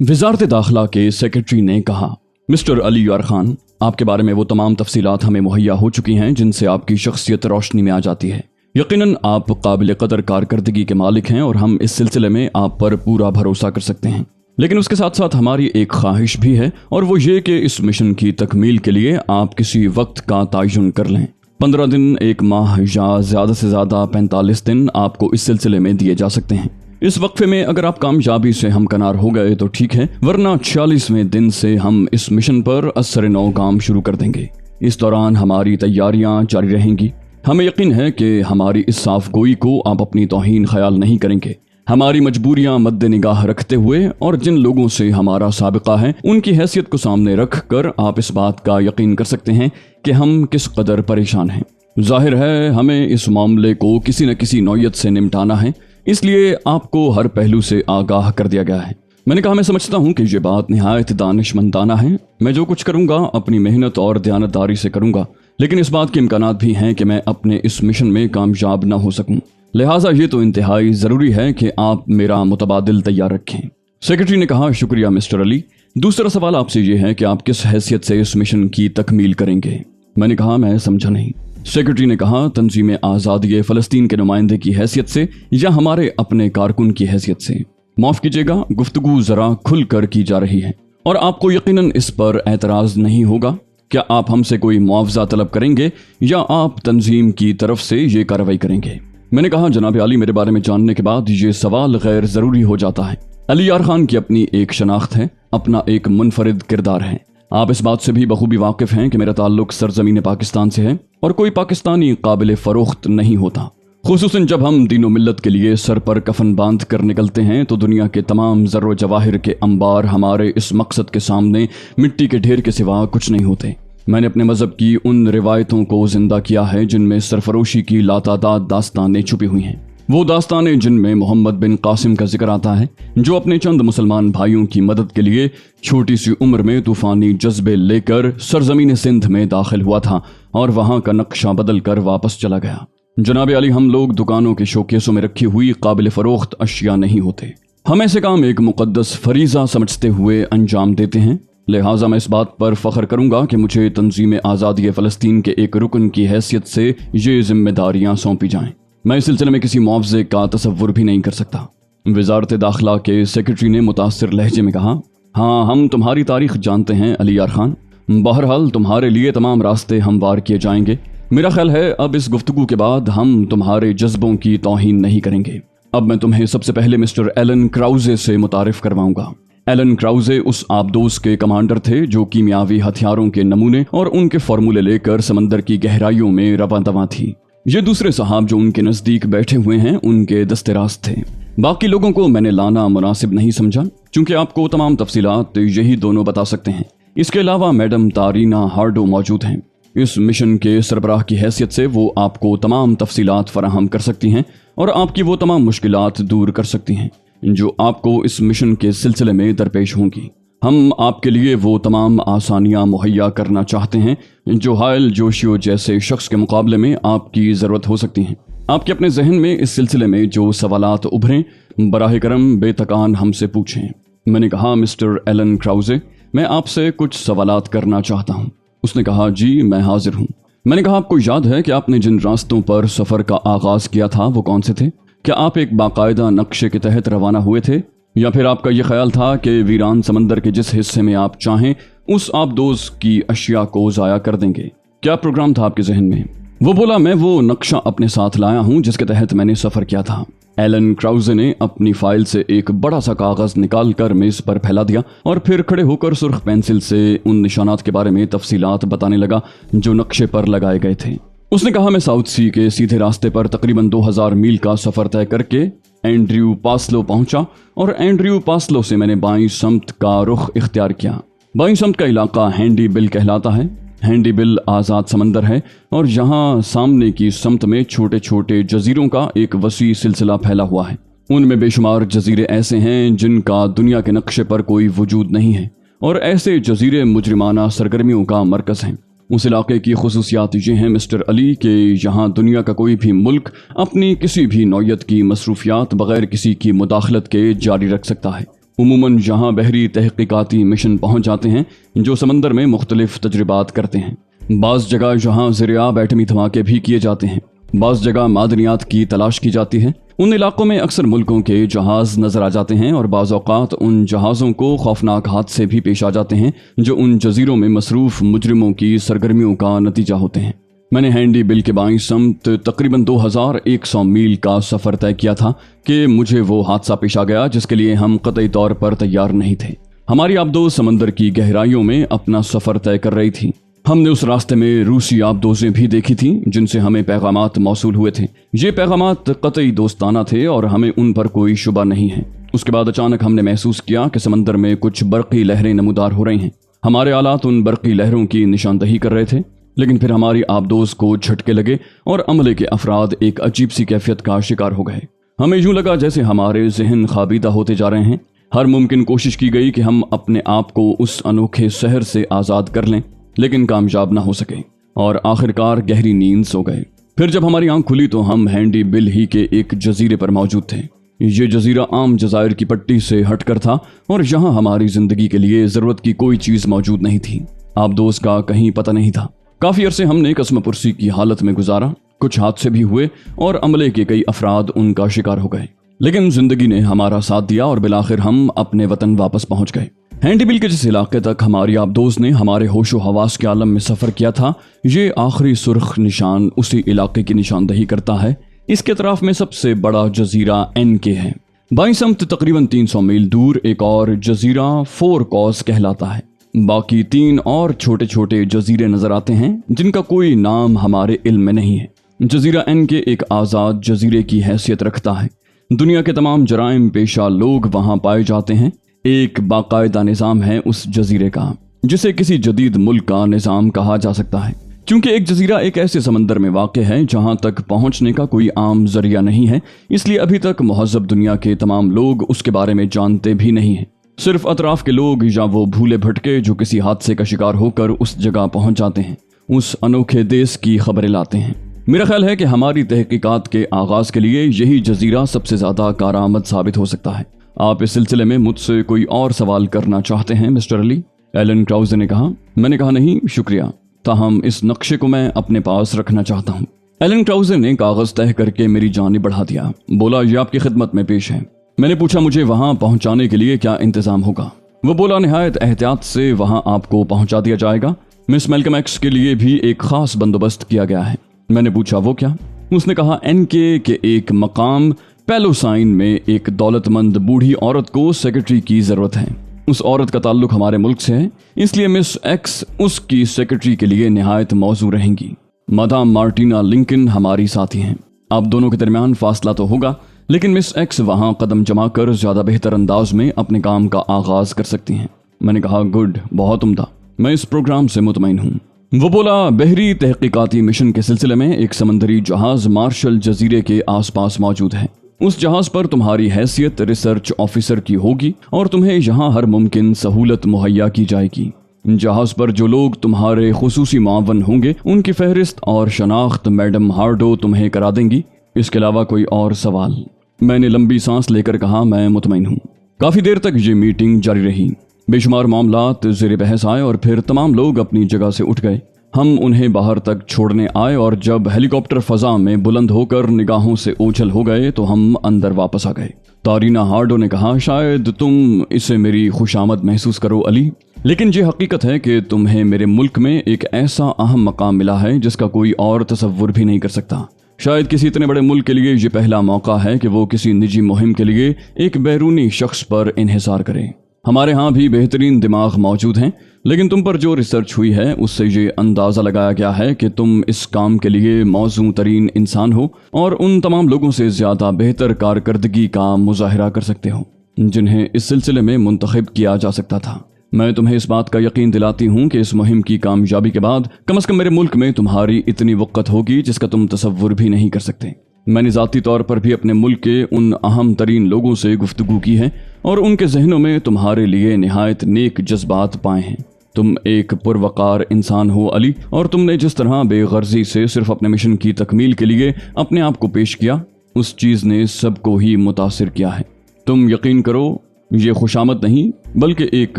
वजारत दाखिला के सेक्रेटरी ने कहा, मिस्टर अली यार खान, आपके बारे में वो तमाम तफसीलात हमें मुहैया हो चुकी हैं जिनसे आपकी शख्सियत रोशनी में आ जाती है। यकीनन आप काबिल कदर कारकर्दगी के मालिक हैं और हम इस सिलसिले में आप पर पूरा भरोसा कर सकते हैं। लेकिन उसके साथ साथ हमारी एक ख्वाहिश भी है और वो ये कि इस मिशन की तकमील के लिए आप किसी वक्त का तयन कर लें। 15 दिन, 1 माह या ज़्यादा से ज़्यादा 45 दिन आपको इस सिलसिले में दिए जा सकते हैं। इस वक्फे में अगर आप कामयाबी से हमकनार हो गए तो ठीक है, वरना 46वें दिन से हम इस मिशन पर असर नौ काम शुरू कर देंगे। इस दौरान हमारी तैयारियां जारी रहेंगी। हमें यकीन है कि हमारी इस साफ गोई को आप अपनी तौहीन ख्याल नहीं करेंगे। हमारी मजबूरियां मद्देनिगाह रखते हुए और जिन लोगों से हमारा साबिका है उनकी हैसियत को सामने रख कर आप इस बात का यकीन कर सकते हैं कि हम किस कदर परेशान हैं। जाहिर है हमें इस मामले को किसी न किसी नौयत से निपटाना है, इसलिए आपको हर पहलू से आगाह कर दिया गया है। मैंने कहा, मैं समझता हूँ कि ये बात निहायत दानिशमंदाना है। मैं जो कुछ करूँगा अपनी मेहनत और दयानतदारी से करूँगा, लेकिन इस बात के इम्कानात भी हैं कि मैं अपने इस मिशन में कामयाब न हो सकूँ। लिहाजा ये तो इंतहाई ज़रूरी है कि आप मेरा मुतबादिल तैयार रखें। सेक्रेटरी ने कहा, शुक्रिया मिस्टर अली। दूसरा सवाल आपसे ये है कि आप किस हैसियत से इस मिशन की तकमील करेंगे। मैंने कहा, मैं समझा नहीं। सेक्रेटरी ने कहा, तंजीम आज़ादी फ़लस्तीन के नुमाइंदे की हैसियत से या हमारे अपने कारकुन की हैसियत से। माफ़ कीजिएगा, गुफ्तगू ज़रा खुल कर की जा रही है और आपको यकीनन इस पर एतराज़ नहीं होगा। क्या आप हमसे कोई मुआवजा तलब करेंगे या आप तंजीम की तरफ से ये कार्रवाई करेंगे? मैंने कहा, जनाब अली, मेरे बारे में जानने के बाद ये सवाल गैर ज़रूरी हो जाता है। अली यार खान की अपनी एक शनाख्त है, अपना एक मुनफरिद किरदार है। आप इस बात से भी बखूबी वाकिफ़ हैं कि मेरा ताल्लुक सरजमीन पाकिस्तान से है और कोई पाकिस्तानी काबिल फ़रोख्त नहीं होता। खुसूसन जब हम दीनो मिल्लत के लिए सर पर कफन बांध कर निकलते हैं तो दुनिया के तमाम ज़र्रो जवाहिर के अंबार हमारे इस मकसद के सामने मिट्टी के ढेर के सिवा कुछ नहीं होते। मैंने अपने मज़हब की उन रिवायतों को ज़िंदा किया है जिनमें सरफरोशी की लातादाद दास्तानें छुपी हुई हैं। वो दास्तानें जिनमें मोहम्मद बिन कासिम का जिक्र आता है, जो अपने चंद मुसलमान भाइयों की मदद के लिए छोटी सी उम्र में तूफ़ानी जज्बे लेकर सरजमीन सिंध में दाखिल हुआ था और वहाँ का नक्शा बदल कर वापस चला गया। जनाब अली, हम लोग दुकानों के शोकेसों में रखी हुई काबिल फ़रोख्त अशिया नहीं होते। हम ऐसे काम एक मुक़द्दस फरीज़ा समझते हुए अंजाम देते हैं। लिहाजा मैं इस बात पर फ़ख्र करूँगा कि मुझे तंजीम आज़ादी फ़लस्तीन के एक रुकन की हैसियत से ये जिम्मेदारियाँ सौंपी जाएँ। मैं इस सिलसिले में किसी मुआवजे का तसव्वुर भी नहीं कर सकता। वजारत दाखिला के सेक्रेटरी ने मुतासिर लहजे में कहा, हाँ, हम तुम्हारी तारीख जानते हैं अली यार खान। बहरहाल तुम्हारे लिए तमाम रास्ते हमवार किए जाएंगे। मेरा ख्याल है अब इस गुफ्तगू के बाद हम तुम्हारे जज्बों की तौहीन नहीं करेंगे। अब मैं तुम्हें सबसे पहले मिस्टर एलन क्राउजे से मुतारिफ करवाऊंगा। एलन क्राउजे उस आबदोस के कमांडर थे जो कीमियावी हथियारों के नमूने और उनके फार्मूले लेकर समंदर की गहराइयों में रवां दवां थी। ये दूसरे साहब जो उनके नज़दीक बैठे हुए हैं उनके दस्तराज थे। बाकी लोगों को मैंने लाना मुनासिब नहीं समझा, क्योंकि आपको तमाम तफसीलात यही दोनों बता सकते हैं। इसके अलावा मैडम तारीना हार्डो मौजूद हैं। इस मिशन के सरबराह की हैसियत से वो आपको तमाम तफसीलात फराहम कर सकती हैं और आपकी वो तमाम मुश्किलात दूर कर सकती हैं जो आपको इस मिशन के सिलसिले में दरपेश होंगी। हम आपके लिए वो तमाम आसानियां मुहैया करना चाहते हैं जो हायल जोशियो जैसे शख्स के मुकाबले में आपकी ज़रूरत हो सकती हैं। आपके अपने जहन में इस सिलसिले में जो सवालात उभरें, बराह करम बेतकान हमसे पूछें। मैंने कहा, मिस्टर एलन क्राउजे, मैं आपसे कुछ सवालात करना चाहता हूँ। उसने कहा, जी मैं हाजिर हूँ। मैंने कहा, आपको याद है कि आपने जिन रास्तों पर सफ़र का आगाज़ किया था वो कौन से थे? क्या आप एक बाकायदा नक्शे के तहत रवाना हुए थे या फिर आपका ये ख्याल था कि वीरान समंदर के जिस हिस्से में आप चाहें उस आबदोज़ की अशिया को ज़ाया कर देंगे? क्या प्रोग्राम था आपके जहन में? वो बोला, मैं वो नक्शा अपने साथ लाया हूँ जिसके तहत मैंने सफ़र किया था। एलन क्राउजे ने अपनी फाइल से एक बड़ा सा कागज़ निकाल कर मेज़ पर फैला दिया और फिर खड़े होकर सुर्ख पेंसिल से उन निशानात के बारे में तफसीलात बताने लगा जो नक्शे पर लगाए गए थे। उसने कहा, मैं साउथ सी के सीधे रास्ते पर तकरीबन 2000 मील का सफ़र तय करके एंड्रयू पास्लो पहुंचा और एंड्रयू पास्लो से मैंने बाईं समत का रुख इख्तियार किया। बाईं समत का इलाका हैंडी बिल कहलाता है। हैंडी बिल आज़ाद समंदर है और यहाँ सामने की समत में छोटे छोटे जजीरों का एक वसी सिलसिला फैला हुआ है। उनमें बेशुमार जजीरे ऐसे हैं जिनका दुनिया के नक्शे पर कोई वजूद नहीं है और ऐसे जजीरे मुजरिमाना सरगर्मियों का मरकज़ हैं। उस इलाके की खुसूसियात ये हैं मिस्टर अली कि यहाँ दुनिया का कोई भी मुल्क अपनी किसी भी नौयत की मसरूफियात बग़ैर किसी की मुदाखलत के जारी रख सकता है। عموماً یہاں بحری تحقیقاتی مشن پہنچ جاتے ہیں جو سمندر میں مختلف تجربات کرتے ہیں۔ بعض جگہ یہاں زیرآب ایٹمی دھماکے بھی کیے جاتے ہیں، بعض جگہ معدنیات کی تلاش کی جاتی ہے۔ ان علاقوں میں اکثر ملکوں کے جہاز نظر آ جاتے ہیں اور بعض اوقات ان جہازوں کو خوفناک حادثے بھی پیش آ جاتے ہیں جو ان جزیروں میں مصروف مجرموں کی سرگرمیوں کا نتیجہ ہوتے ہیں۔ میں نے ہینڈی بل کے بائیں سمت تقریباً 2100 میل کا سفر طے کیا تھا کہ مجھے وہ حادثہ پیش آ گیا جس کے لیے ہم قطعی طور پر تیار نہیں تھے۔ ہماری آبدوز سمندر کی گہرائیوں میں اپنا سفر طے کر رہی تھی۔ ہم نے اس راستے میں روسی آبدوزیں بھی دیکھی تھیں جن سے ہمیں پیغامات موصول ہوئے تھے۔ یہ پیغامات قطعی دوستانہ تھے اور ہمیں ان پر کوئی شبہ نہیں ہے۔ اس کے بعد اچانک ہم نے محسوس کیا کہ سمندر میں کچھ برقی لہریں نمودار ہو رہی ہیں۔ ہمارے آلات ان برقی لہروں کی نشاندہی کر رہے تھے، لیکن پھر ہماری آبدوز کو جھٹکے لگے اور عملے کے افراد ایک عجیب سی کیفیت کا شکار ہو گئے۔ ہمیں یوں لگا جیسے ہمارے ذہن خوابیدہ ہوتے جا رہے ہیں۔ ہر ممکن کوشش کی گئی کہ ہم اپنے آپ کو اس انوکھے شہر سے آزاد کر لیں، لیکن کامیاب نہ ہو سکے اور آخرکار گہری نیند سو گئے۔ پھر جب ہماری آنکھ کھلی تو ہم ہینڈی بل ہی کے ایک جزیرے پر موجود تھے۔ یہ جزیرہ عام جزائر کی پٹی سے ہٹ کر تھا اور یہاں ہماری زندگی کے لیے ضرورت کی کوئی چیز موجود نہیں تھی۔ آبدوز کا کہیں پتہ نہیں تھا۔ کافی عرصے ہم نے قسم پرسی کی حالت میں گزارا۔ کچھ حادثے بھی ہوئے اور عملے کے کئی افراد ان کا شکار ہو گئے، لیکن زندگی نے ہمارا ساتھ دیا اور بالآخر ہم اپنے وطن واپس پہنچ گئے۔ ہینڈی بل کے جس علاقے تک ہماری آبدوز نے ہمارے ہوش و حواس کے عالم میں سفر کیا تھا، یہ آخری سرخ نشان اسی علاقے کی نشاندہی کرتا ہے۔ اس کے اطراف میں سب سے بڑا جزیرہ این کے ہے۔ بائیں سمت تقریباً 300 میل دور ایک اور جزیرہ فور کوز کہلاتا ہے۔ باقی 3 اور چھوٹے چھوٹے جزیرے نظر آتے ہیں جن کا کوئی نام ہمارے علم میں نہیں ہے۔ جزیرہ این کے ایک آزاد جزیرے کی حیثیت رکھتا ہے۔ دنیا کے تمام جرائم پیشہ لوگ وہاں پائے جاتے ہیں۔ ایک باقاعدہ نظام ہے اس جزیرے کا جسے کسی جدید ملک کا نظام کہا جا سکتا ہے، کیونکہ ایک جزیرہ ایک ایسے سمندر میں واقع ہے جہاں تک پہنچنے کا کوئی عام ذریعہ نہیں ہے، اس لیے ابھی تک مہذب دنیا کے تمام لوگ اس کے بارے میں جانتے بھی نہیں ہیں۔ صرف اطراف کے لوگ یا وہ بھولے بھٹکے جو کسی حادثے کا شکار ہو کر اس جگہ پہنچ جاتے ہیں، اس انوکھے دیس کی خبریں لاتے ہیں۔ میرا خیال ہے کہ ہماری تحقیقات کے آغاز کے لیے یہی جزیرہ سب سے زیادہ کارآمد ثابت ہو سکتا ہے۔ آپ اس سلسلے میں مجھ سے کوئی اور سوال کرنا چاہتے ہیں مسٹر علی؟ ایلن کراؤزے نے کہا۔ میں نے کہا نہیں شکریہ، تاہم اس نقشے کو میں اپنے پاس رکھنا چاہتا ہوں۔ ایلن کراؤزے نے کاغذ تہہ کر کے میری جانب بڑھا دیا، بولا یہ آپ کی خدمت میں پیش ہے۔ میں نے پوچھا مجھے وہاں پہنچانے کے لیے کیا انتظام ہوگا؟ وہ بولا نہایت احتیاط سے وہاں آپ کو پہنچا دیا جائے گا۔ مس میلکم ایکس کے لیے بھی ایک خاص بندوبست کیا گیا ہے۔ میں نے پوچھا وہ کیا؟ اس نے کہا این کے ایک مقام پیلوسائن میں ایک دولت مند بوڑھی عورت کو سیکرٹری کی ضرورت ہے۔ اس عورت کا تعلق ہمارے ملک سے ہے، اس لیے مس ایکس اس کی سیکرٹری کے لیے نہایت موزوں رہیں گی۔ مدام مارٹینا لنکن ہماری ساتھی ہیں۔ آپ دونوں کے درمیان فاصلہ تو ہوگا، لیکن مس ایکس وہاں قدم جما کر زیادہ بہتر انداز میں اپنے کام کا آغاز کر سکتی ہیں۔ میں نے کہا گڈ، بہت عمدہ، میں اس پروگرام سے مطمئن ہوں۔ وہ بولا بحری تحقیقاتی مشن کے سلسلے میں ایک سمندری جہاز مارشل جزیرے کے آس پاس موجود ہے۔ اس جہاز پر تمہاری حیثیت ریسرچ آفیسر کی ہوگی اور تمہیں یہاں ہر ممکن سہولت مہیا کی جائے گی۔ جہاز پر جو لوگ تمہارے خصوصی معاون ہوں گے ان کی فہرست اور شناخت میڈم ہارڈو تمہیں کرا دیں گی۔ اس کے علاوہ کوئی اور سوال؟ میں نے لمبی سانس لے کر کہا میں مطمئن ہوں۔ کافی دیر تک یہ میٹنگ جاری رہی۔ بے شمار معاملات زیر بحث آئے اور پھر تمام لوگ اپنی جگہ سے اٹھ گئے۔ ہم انہیں باہر تک چھوڑنے آئے اور جب ہیلی کاپٹر فضا میں بلند ہو کر نگاہوں سے اوجھل ہو گئے تو ہم اندر واپس آ گئے۔ تارینا ہارڈو نے کہا شاید تم اسے میری خوش آمد محسوس کرو علی، لیکن یہ حقیقت ہے کہ تمہیں میرے ملک میں ایک ایسا اہم مقام ملا ہے جس کا کوئی اور تصور بھی نہیں کر سکتا۔ شاید کسی اتنے بڑے ملک کے لیے یہ پہلا موقع ہے کہ وہ کسی نجی مہم کے لیے ایک بیرونی شخص پر انحصار کرے۔ ہمارے ہاں بھی بہترین دماغ موجود ہیں، لیکن تم پر جو ریسرچ ہوئی ہے اس سے یہ اندازہ لگایا گیا ہے کہ تم اس کام کے لیے موزوں ترین انسان ہو اور ان تمام لوگوں سے زیادہ بہتر کارکردگی کا مظاہرہ کر سکتے ہو جنہیں اس سلسلے میں منتخب کیا جا سکتا تھا۔ میں تمہیں اس بات کا یقین دلاتی ہوں کہ اس مہم کی کامیابی کے بعد کم از کم میرے ملک میں تمہاری اتنی وقت ہوگی جس کا تم تصور بھی نہیں کر سکتے۔ میں نے ذاتی طور پر بھی اپنے ملک کے ان اہم ترین لوگوں سے گفتگو کی ہے اور ان کے ذہنوں میں تمہارے لیے نہایت نیک جذبات پائے ہیں۔ تم ایک پروقار انسان ہو علی، اور تم نے جس طرح بے غرضی سے صرف اپنے مشن کی تکمیل کے لیے اپنے آپ کو پیش کیا اس چیز نے سب کو ہی متاثر کیا ہے۔ تم یقین کرو ये खुशामद नहीं बल्कि एक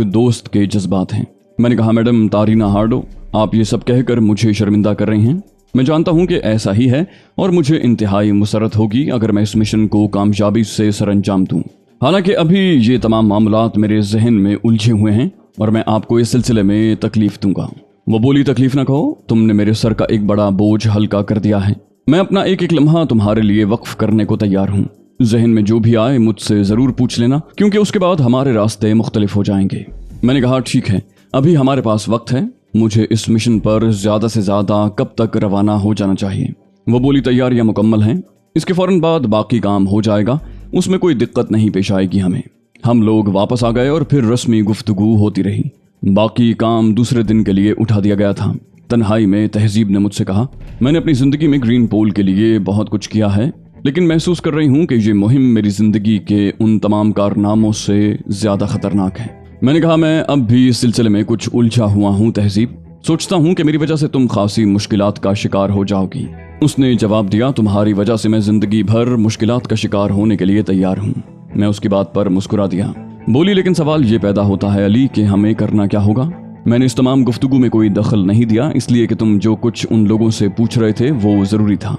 दोस्त के जज्बात हैं। मैंने कहा मैडम तारीना हार्डो, आप ये सब कहकर मुझे शर्मिंदा कर रही हैं। मैं जानता हूं कि ऐसा ही है और मुझे इंतहाई मुसरत होगी अगर मैं इस मिशन को कामयाबी से सरअंजाम दूं। हालांकि अभी ये तमाम मामलात मेरे जहन में उलझे हुए हैं और मैं आपको इस सिलसिले में तकलीफ दूंगा। वो बोली, तकलीफ ना कहो, तुमने मेरे सर का एक बड़ा बोझ हल्का कर दिया है। मैं अपना एक एक लम्हा तुम्हारे लिए वक्फ करने को तैयार हूँ। जहन में जो भी आए मुझसे ज़रूर पूछ लेना, क्योंकि उसके बाद हमारे रास्ते मुख्तलिफ हो जाएंगे। मैंने कहा ठीक है, अभी हमारे पास वक्त है। मुझे इस मिशन पर ज़्यादा से ज़्यादा कब तक रवाना हो जाना चाहिए? वो बोली, तैयारियां मुकम्मल हैं, इसके फ़ौरन बाद बाकी काम हो जाएगा, उसमें कोई दिक्कत नहीं पेश आएगी हमें। हम लोग वापस आ गए और फिर रस्मी गुफ्तगू होती रही। बाकी काम दूसरे दिन के लिए उठा दिया गया था। तन्हाई में तहजीब ने मुझसे कहा, मैंने अपनी ज़िंदगी में ग्रीन पोल के लिए बहुत कुछ किया है, लेकिन महसूस कर रही हूँ कि ये मुहिम मेरी ज़िंदगी के उन तमाम कारनामों से ज़्यादा ख़तरनाक है। मैंने कहा, मैं अब भी इस सिलसिले में कुछ उलझा हुआ हूँ तहजीब। सोचता हूँ कि मेरी वजह से तुम खासी मुश्किलात का शिकार हो जाओगी। उसने जवाब दिया, तुम्हारी वजह से मैं जिंदगी भर मुश्किलात का शिकार होने के लिए तैयार हूँ। मैं उसकी बात पर मुस्कुरा दिया। बोली, लेकिन सवाल ये पैदा होता है अली कि हमें करना क्या होगा? मैंने इस तमाम गुफ्तगू में कोई दखल नहीं दिया, इसलिए कि तुम जो कुछ उन लोगों से पूछ रहे थे वो ज़रूरी था।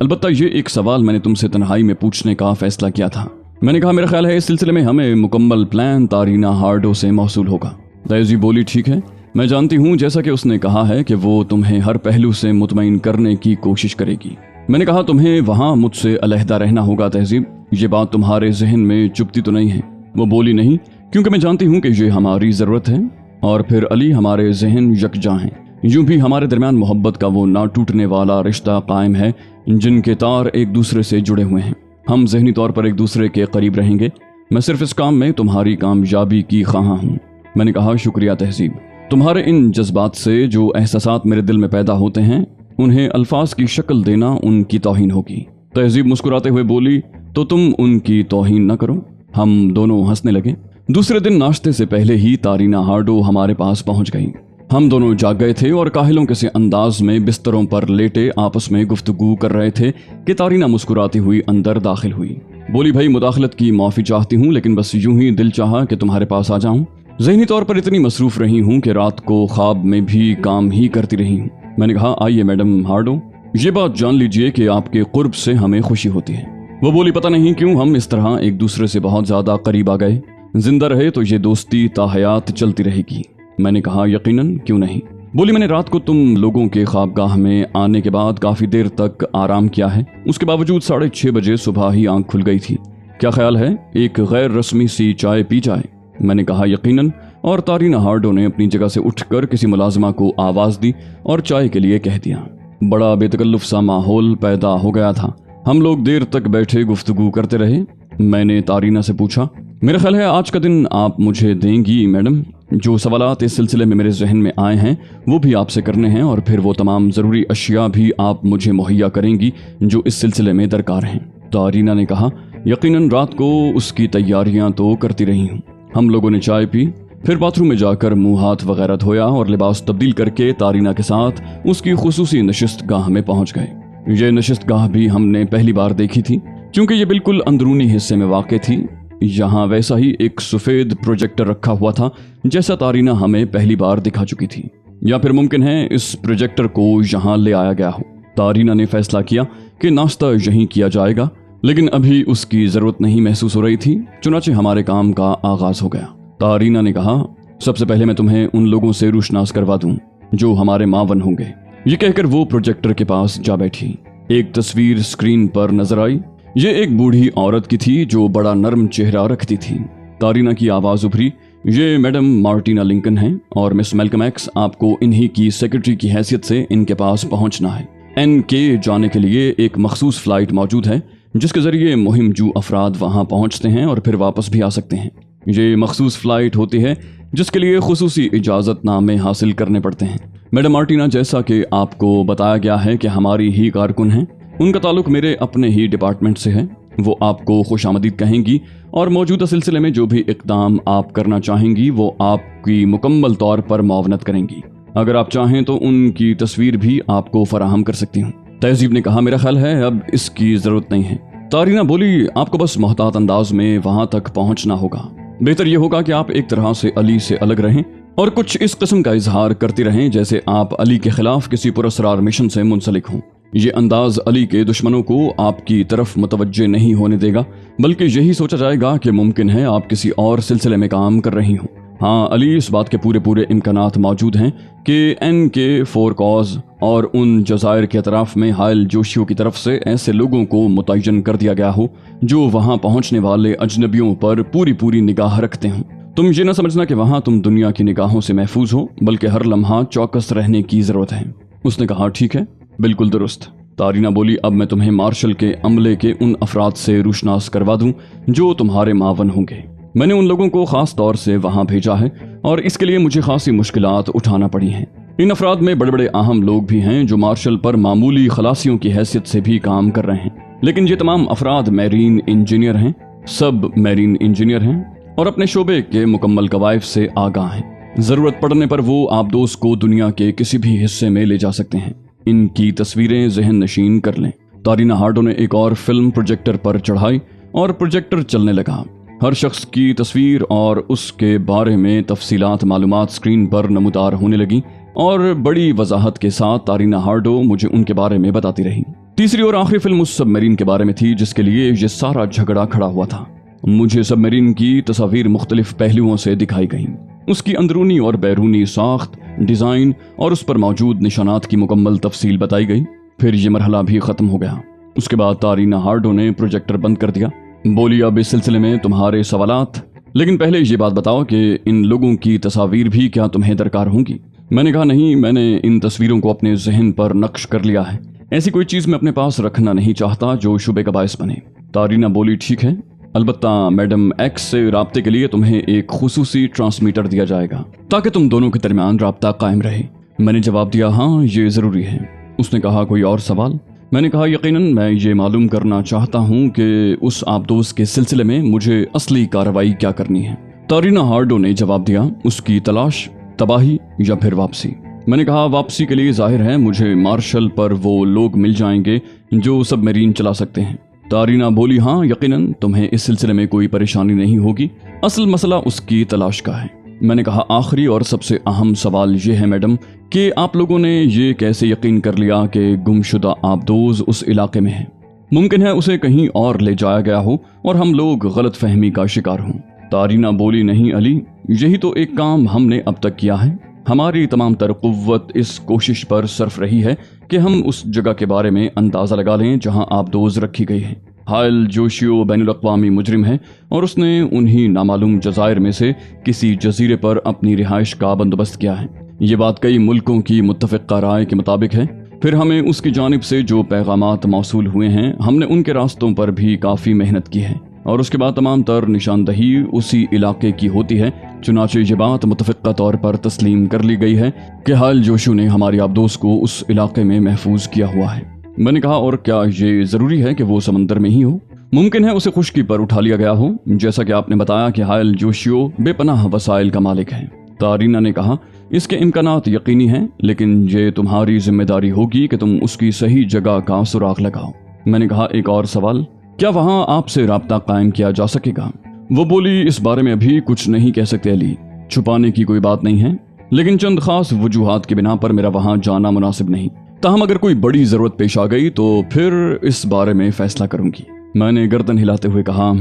अलबत्ता ये एक सवाल मैंने तुमसे तन्हाई में पूछने का फैसला किया था। मैंने कहा, मेरा ख्याल है इस सिलसिले में हमें मुकम्मल प्लान तारीना हार्डो से मौसूल होगा। तहजीब बोली, ठीक है, मैं जानती हूँ, जैसा कि उसने कहा है कि वो तुम्हें हर पहलू से मुतमईन करने की कोशिश करेगी। मैंने कहा, तुम्हें वहाँ मुझसे अलहदा रहना होगा तहजीब, ये बात तुम्हारे जहन में चुभती तो नहीं है? वो बोली, नहीं, क्योंकि मैं जानती हूँ कि ये हमारी ज़रूरत है और फिर अली हमारे जहन यकजा हैं। यूं भी हमारे दरमियान मोहब्बत का वो ना टूटने वाला रिश्ता कायम है जिनके तार एक दूसरे से जुड़े हुए हैं। हम ज़हनी तौर पर एक दूसरे के करीब रहेंगे। मैं सिर्फ इस काम में तुम्हारी कामयाबी की ख्वाह हूँ। मैंने कहा, शुक्रिया तहजीब, तुम्हारे इन जज्बात से जो एहसासात मेरे दिल में पैदा होते हैं उन्हें अल्फाज की शक्ल देना उनकी तौहीन होगी। तहजीब मुस्कुराते हुए बोली, तो तुम उनकी तौहीन न करो। हम दोनों हंसने लगे। दूसरे दिन नाश्ते से पहले ही तारीना हार्डो हमारे पास पहुंच गई। हम दोनों जाग गए थे और काहिलों के से अंदाज में बिस्तरों पर लेटे आपस में गुफ्तगू कर रहे थे कि तारीना मुस्कुराती हुई अंदर दाखिल हुई। बोली, भाई मुदाखलत की माफ़ी चाहती हूँ, लेकिन बस यूं ही दिल चाहा कि तुम्हारे पास आ जाऊं। ज़हनी तौर पर इतनी मसरूफ़ रही हूँ कि रात को ख्वाब में भी काम ही करती रही हूँ। मैंने कहा, आइए मैडम हार्डो, ये बात जान लीजिए कि आपके कुर्ब से हमें खुशी होती है। वो बोली, पता नहीं क्यों हम इस तरह एक दूसरे से बहुत ज़्यादा करीब आ गए। जिंदा रहे तो ये दोस्ती ताहयात चलती रहेगी। मैंने कहा, यकीनन, क्यों नहीं। बोली, मैंने रात को तुम लोगों के ख्वाबगाह में आने के बाद काफ़ी देर तक आराम किया है, उसके बावजूद 6:30 बजे सुबह ही आंख खुल गई थी। क्या ख्याल है एक गैर रस्मी सी चाय पी जाए? मैंने कहा, यकीनन, और तारीना हार्डो ने अपनी जगह से उठकर किसी मुलाजिमा को आवाज़ दी और चाय के लिए कह दिया। बड़ा बेतकल्लुफ सा माहौल पैदा हो गया था। हम लोग देर तक बैठे गुफ्तगू करते रहे। मैंने तारीना से पूछा, मेरा ख्याल है आज का दिन आप मुझे देंगी मैडम? जो सवालात इस सिलसिले में मेरे जहन में आए हैं वो भी आपसे करने हैं और फिर वो तमाम ज़रूरी अशिया भी आप मुझे मुहैया करेंगी जो इस सिलसिले में दरकार हैं। तारीना ने कहा, यकीनन, रात को उसकी तैयारियां तो करती रही हूँ। हम लोगों ने चाय पी, फिर बाथरूम में जाकर मुंह हाथ वगैरह धोया और लिबास तब्दील करके तारीना के साथ उसकी खुसूसी नशिस्त गाह में पहुंच गए। ये नशिस्त गाह भी हमने पहली बार देखी थी, क्योंकि ये बिल्कुल अंदरूनी हिस्से में वाक़ थी। यहाँ वैसा ही एक सफ़ेद प्रोजेक्टर रखा हुआ था जैसा तारीना हमें पहली बार दिखा चुकी थी, या फिर मुमकिन है इस प्रोजेक्टर को यहाँ ले आया गया हो। तारीना ने फैसला किया कि नाश्ता यहीं किया जाएगा, लेकिन अभी उसकी ज़रूरत नहीं महसूस हो रही थी, चुनाचे हमारे काम का आगाज़ हो गया। तारीना ने कहा, सबसे पहले मैं तुम्हें उन लोगों से रूशनास करवा दूं जो हमारे मावन होंगे। ये कहकर वो प्रोजेक्टर के पास जा बैठी। एक तस्वीर स्क्रीन पर नजर आई। ये एक बूढ़ी औरत की थी जो बड़ा नरम चेहरा रखती थी। तारीना की आवाज़ उभरी, ये मैडम मार्टिना लिंकन हैं और मिस मैल्कम एक्स, आपको इन्हीं की सेक्रेटरी की हैसियत से इनके पास पहुंचना है। NK जाने के लिए एक मखसूस फ़्लाइट मौजूद है जिसके ज़रिए मुहिमजू अफराद वहाँ पहुँचते हैं और फिर वापस भी आ सकते हैं। ये मखसूस फ़्लाइट होती है जिसके लिए खुसूसी इजाज़तनामे हासिल करने पड़ते हैं। मैडम मार्टिना, जैसा कि आपको बताया गया है कि हमारी ही कारकुन हैं, उनका ताल्लुक मेरे अपने ही डिपार्टमेंट से है। वो आपको खुशामदीद कहेंगी और मौजूदा सिलसिले में जो भी इक़दाम आप करना चाहेंगी वो आपकी मुकम्मल तौर पर मुआवनत करेंगी। अगर आप चाहें तो उनकी तस्वीर भी आपको फराहम कर सकती हूँ। तहजीब ने कहा, मेरा ख्याल है अब इसकी ज़रूरत नहीं है। तारीना बोली, आपको बस मोहतात अंदाज में वहाँ तक पहुँचना होगा। बेहतर ये होगा कि आप एक तरह से अली से अलग रहें और कुछ इस किस्म का इजहार करते रहें जैसे आप अली के खिलाफ किसी पुरस्कार मिशन से मुंसलिक हों। ये अंदाज अली के दुश्मनों को आपकी तरफ मुतवज्जे नहीं होने देगा, बल्कि यही सोचा जाएगा कि मुमकिन है आप किसी और सिलसिले में काम कर रही हों। हाँ, अली, इस बात के पूरे इम्कानात मौजूद हैं कि NK 4 कॉज और उन जज़ायर के अतराफ में हायल जोशियों की तरफ से ऐसे लोगों को मुतय्यन कर दिया गया हो जो वहाँ पहुँचने वाले अजनबियों पर पूरी निगाह रखते हों। तुम ये न समझना कि वहाँ तुम दुनिया की निगाहों से महफूज हो, बल्कि हर लम्हा चौकस रहने की ज़रूरत है। उसने कहा, ठीक है, बिल्कुल दुरुस्त। तारीना बोली, अब मैं तुम्हें मार्शल के अमले के उन अफराद से रूशनास करवा दूं जो तुम्हारे मावन होंगे। मैंने उन लोगों को खास तौर से वहां भेजा है और इसके लिए मुझे खासी मुश्किलात उठाना पड़ी हैं। इन अफराद में बड़े अहम लोग भी हैं जो मार्शल पर मामूली खलासियों की हैसियत से भी काम कर रहे हैं, लेकिन ये तमाम अफराद मैरीन इंजीनियर हैं, सब मैरीन इंजीनियर हैं और अपने शोबे के मुकम्मल कवायद से आगाह हैं। ज़रूरत पड़ने पर वो आबदोस को दुनिया के किसी भी हिस्से में ले जा सकते हैं। इनकी तस्वीरें ज़हन नशीन कर लें। तारीना हार्डो ने एक और फिल्म प्रोजेक्टर पर चढ़ाई और प्रोजेक्टर चलने लगा। हर शख्स की तस्वीर और उसके बारे में तफसीलात मालूमात स्क्रीन पर नमूदार होने लगी और बड़ी वजाहत के साथ तारीना हार्डो मुझे उनके बारे में बताती रही। तीसरी और आखिरी फिल्म उस सबमरीन के बारे में थी जिसके लिए ये सारा झगड़ा खड़ा हुआ था। मुझे सबमरीन की तस्वीर मुख्तलिफ पहलुओं से दिखाई गई, उसकी अंदरूनी और बैरूनी साख्त, डिज़ाइन और उस पर मौजूद निशानात की मुकम्मल तफसील बताई गई। फिर ये मरहला भी ख़त्म हो गया। उसके बाद तारीना हार्डो ने प्रोजेक्टर बंद कर दिया। बोली, अब इस सिलसिले में तुम्हारे सवालात, लेकिन पहले ये बात बताओ कि इन लोगों की तस्वीर भी क्या तुम्हें दरकार होंगी। मैंने कहा, नहीं, मैंने इन तस्वीरों को अपने जहन पर नक्श कर लिया है। ऐसी कोई चीज़ मैं अपने पास रखना नहीं चाहता जो शुबे का बायस बने। तारीना बोली, ठीक है, अलबत्ता मैडम एक्स से राब्ते के लिए तुम्हें एक खुसूसी ट्रांसमीटर दिया जाएगा ताकि तुम दोनों के दरमियान राब्ता कायम रहे। मैंने जवाब दिया, हाँ, ये ज़रूरी है। उसने कहा, कोई और सवाल? मैंने कहा, यकीनन मैं ये मालूम करना चाहता हूँ कि उस आबदोस के सिलसिले में मुझे असली कार्रवाई क्या करनी है। तारीना हार्डो ने जवाब दिया, उसकी तलाश, तबाही या फिर वापसी। मैंने कहा, वापसी के लिए जाहिर है मुझे मार्शल पर वो लोग मिल जाएंगे जो सबमरीन चला सकते हैं। तारीना बोली, हाँ, यकीनन तुम्हें इस सिलसिले में कोई परेशानी नहीं होगी। असल मसला उसकी तलाश का है। मैंने कहा, आखिरी और सबसे अहम सवाल ये है मैडम कि आप लोगों ने ये कैसे यकीन कर लिया कि गुमशुदा आबदोज उस इलाके में है? मुमकिन है उसे कहीं और ले जाया गया हो और हम लोग गलत फहमी का शिकार हों। तारीना बोली, नहीं अली, यही तो एक काम हमने अब तक किया है। हमारी तमाम तर कुव्वत इस कोशिश पर सर्फ रही है कि हम उस जगह के बारे में अंदाज़ा लगा लें जहां आबदोज रखी गई है। हायल जोशियो बैनुल-अक़वामी मुजरिम है और उसने उन्हीं नामालूम जज़ायर में से किसी जजीरे पर अपनी रिहाइश का बंदोबस्त किया है। ये बात कई मुल्कों की मुत्तफ़िक़ा राय के मुताबिक है। फिर हमें उसकी जानिब से जो पैगामात मौसूल हुए हैं, हमने उनके रास्तों पर भी काफ़ी मेहनत की है और उसके बाद तमाम तर निशानदही उसी इलाके की होती है। चुनाचे ये बात मुत्तफ़िक़ा तौर पर तस्लीम कर ली गई है कि हायल जोशियो ने हमारी आबदोस को उस इलाके में महफूज किया हुआ है। मैंने कहा, और क्या ये ज़रूरी है कि वो समंदर में ही हो? मुमकिन है उसे खुश्की पर उठा लिया गया हो, जैसा कि आपने बताया कि हायल जोशियो बेपनाह वसाइल का मालिक है। तारीना ने कहा, इसके इम्कानात यकीनी हैं, लेकिन ये तुम्हारी जिम्मेदारी होगी कि तुम उसकी सही जगह का सुराग लगाओ। मैंने कहा, एक और सवाल, क्या वहाँ आपसे राब्ता कायम किया जा सकेगा? वो बोली, इस बारे में अभी कुछ नहीं कह सकते अली, छुपाने की कोई बात नहीं है, लेकिन चंद खास वजूहात की बिना पर मेरा वहाँ जाना मुनासिब नहीं। ताहम अगर कोई बड़ी ज़रूरत पेश आ गई तो फिर इस बारे में फैसला करूंगी। मैंने गर्दन हिलाते हुए कहा,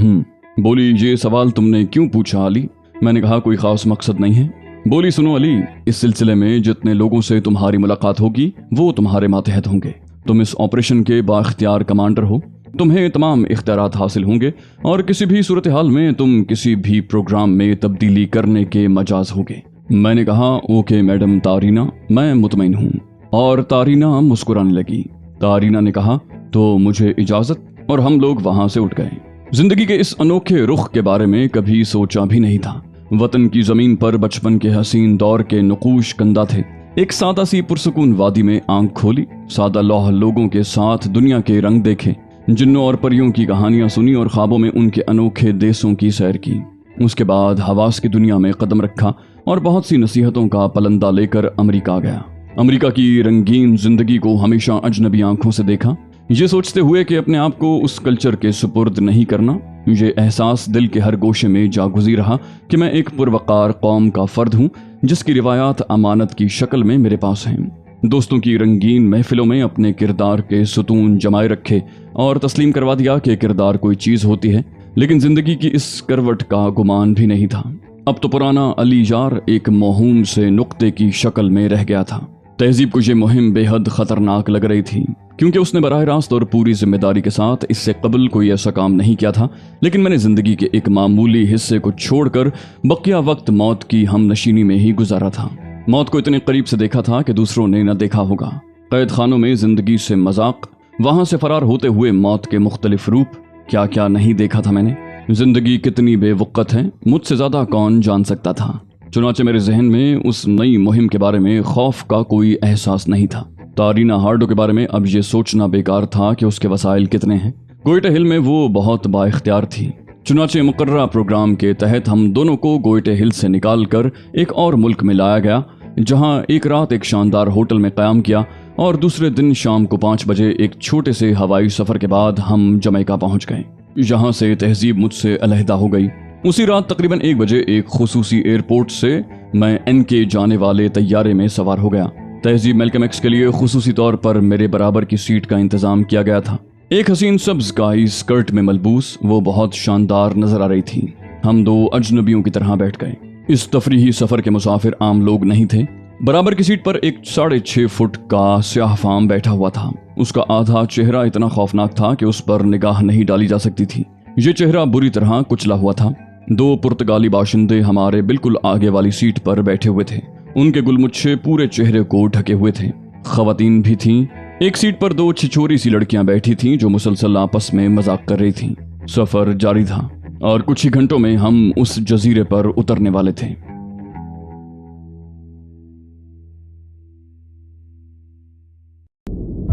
बोली, ये सवाल तुमने क्यों पूछा अली? मैंने कहा, कोई खास मकसद नहीं है। बोली, सुनो अली, इस सिलसिले में जितने लोगों से तुम्हारी मुलाकात होगी वो तुम्हारे मातहत होंगे। तुम इस ऑपरेशन के बाइख्तियार कमांडर हो, तुम्हें तमाम इख्तियारात हासिल होंगे और किसी भी सूरत हाल में तुम किसी भी प्रोग्राम में तब्दीली करने के मजाज होगे। मैंने कहा, ओके मैडम तारीना, मैं मुतमईन हूँ। और तारीना मुस्कुराने लगी। तारीना ने कहा, तो मुझे इजाज़त, और हम लोग वहाँ से उठ गए। जिंदगी के इस अनोखे रुख के बारे में कभी सोचा भी नहीं था। वतन की ज़मीन पर बचपन के हसीन दौर के नकूश कंदा थे। एक सादा सी पुरसुकून वादी में आंख खोली, सादा लौह लोगों के साथ दुनिया के रंग देखे, जिन्नों और परियों की कहानियां सुनी और ख्वाबों में उनके अनोखे देशों की सैर की। उसके बाद हवास की दुनिया में कदम रखा और बहुत सी नसीहतों का पलंदा लेकर अमेरिका गया। अमेरिका की रंगीन जिंदगी को हमेशा अजनबी आंखों से देखा, ये सोचते हुए कि अपने आप को उस कल्चर के सुपुर्द नहीं करना। یہ احساس دل کے ہر گوشے میں جاگزی رہا کہ میں ایک پروقار قوم کا فرد ہوں جس کی روایات امانت کی شکل میں میرے پاس ہیں۔ دوستوں کی رنگین محفلوں میں اپنے کردار کے ستون جمائے رکھے اور تسلیم کروا دیا کہ کردار کوئی چیز ہوتی ہے، لیکن زندگی کی اس کروٹ کا گمان بھی نہیں تھا۔ اب تو پرانا علی یار ایک موہوم سے نقطے کی شکل میں رہ گیا تھا۔ تہذیب کو یہ مہم بے حد خطرناک لگ رہی تھی، کیونکہ اس نے براہ راست اور پوری ذمہ داری کے ساتھ اس سے قبل کوئی ایسا کام نہیں کیا تھا، لیکن میں نے زندگی کے ایک معمولی حصے کو چھوڑ کر بقیہ وقت موت کی ہم نشینی میں ہی گزارا تھا۔ موت کو اتنے قریب سے دیکھا تھا کہ دوسروں نے نہ دیکھا ہوگا۔ قید خانوں میں زندگی سے مذاق، وہاں سے فرار ہوتے ہوئے موت کے مختلف روپ، کیا کیا نہیں دیکھا تھا میں نے۔ زندگی کتنی بے وقت ہے، مجھ سے زیادہ کون جان سکتا تھا۔ چنانچہ میرے ذہن میں اس نئی مہم کے بارے میں خوف کا کوئی احساس نہیں تھا۔ تارینا ہارڈو کے بارے میں اب یہ سوچنا بیکار تھا کہ اس کے وسائل کتنے ہیں۔ گوئٹے ہل میں وہ بہت با اختیار تھی۔ چنانچہ مقررہ پروگرام کے تحت ہم دونوں کو گوئٹے ہل سے نکال کر ایک اور ملک میں لایا گیا، جہاں ایک رات ایک شاندار ہوٹل میں قیام کیا اور دوسرے دن شام کو 5 بجے ایک چھوٹے سے ہوائی سفر کے بعد ہم جمیکا پہنچ گئے۔ یہاں سے تہذیب مجھ سے علیحدہ ہو گئی۔ اسی رات تقریباً 1 بجے ایک خصوصی ایئرپورٹ سے میں NK جانے والے طیارے میں سوار ہو گیا۔ تہذیب میلکم ایکس کے لیے خصوصی طور پر میرے برابر کی سیٹ کا انتظام کیا گیا تھا۔ ایک حسین سبز گائی سکرٹ میں ملبوس وہ بہت شاندار نظر آ رہی تھی۔ ہم دو اجنبیوں کی طرح بیٹھ گئے۔ اس تفریحی سفر کے مسافر عام لوگ نہیں تھے۔ برابر کی سیٹ پر ایک 6.5 فٹ کا سیاہ فام بیٹھا ہوا تھا۔ اس کا آدھا چہرہ اتنا خوفناک تھا کہ اس پر نگاہ نہیں ڈالی جا سکتی تھی۔ یہ چہرہ بری طرح کچلا ہوا تھا۔ 2 پرتگالی باشندے ہمارے بالکل آگے والی سیٹ پر بیٹھے ہوئے تھے۔ ان کے گلمچھے پورے چہرے کو ڈھکے ہوئے تھے۔ خواتین بھی تھیں۔ ایک سیٹ پر 2 چھچوری سی لڑکیاں بیٹھی تھیں جو مسلسل آپس میں مذاق کر رہی تھیں۔ سفر جاری تھا اور کچھ ہی گھنٹوں میں ہم اس جزیرے پر اترنے والے تھے۔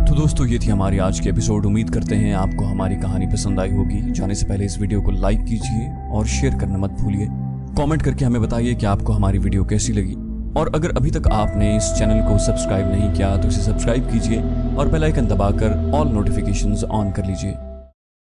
تو دوستو یہ تھی ہماری آج کی ایپیسوڈ۔ امید کرتے ہیں آپ کو ہماری کہانی پسند آئی ہوگی۔ جانے سے پہلے اس ویڈیو کو لائک کیجئے اور شیئر کرنا مت بھولیے۔ کامنٹ کر کے ہمیں بتائیے کہ آپ کو ہماری ویڈیو کیسی لگی، اور اگر ابھی تک آپ نے اس چینل کو سبسکرائب نہیں کیا تو اسے سبسکرائب کیجئے اور بیل آئیکن دبا کر آل نوٹیفیکیشنز آن کر لیجئے۔